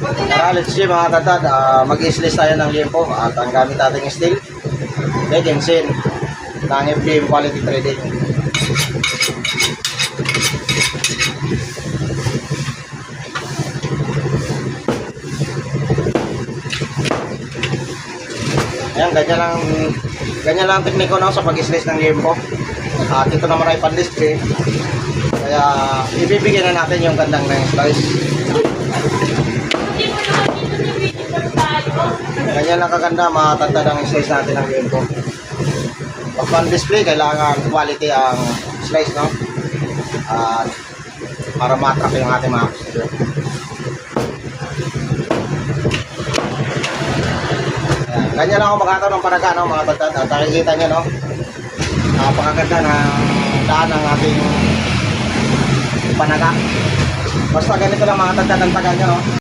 Tara, let's see mga tatad, mag-slice tayo ng liempo at ang gamit nating steel, Legensin, ng FDM Quality Trading. Ayan, ganyan lang ang tekniko no, sa pag-slice ng liempo. At ito naman ay pan-display. Kaya ibibigyan na natin yung gandang na slice. Ganyan lang kaganda, matatad ang slice natin ng liempo. Pag pan-display, kailangan quality ang slice, no? At para matrack yung ating mga customer. Ganyan lang ako magkakaroon ng paraga, no, mga tatad. At nakikita nyo, no? Napakaganda ng daan ng ating panaga. Basta ganito lang mga tatad ang taga nyo, no?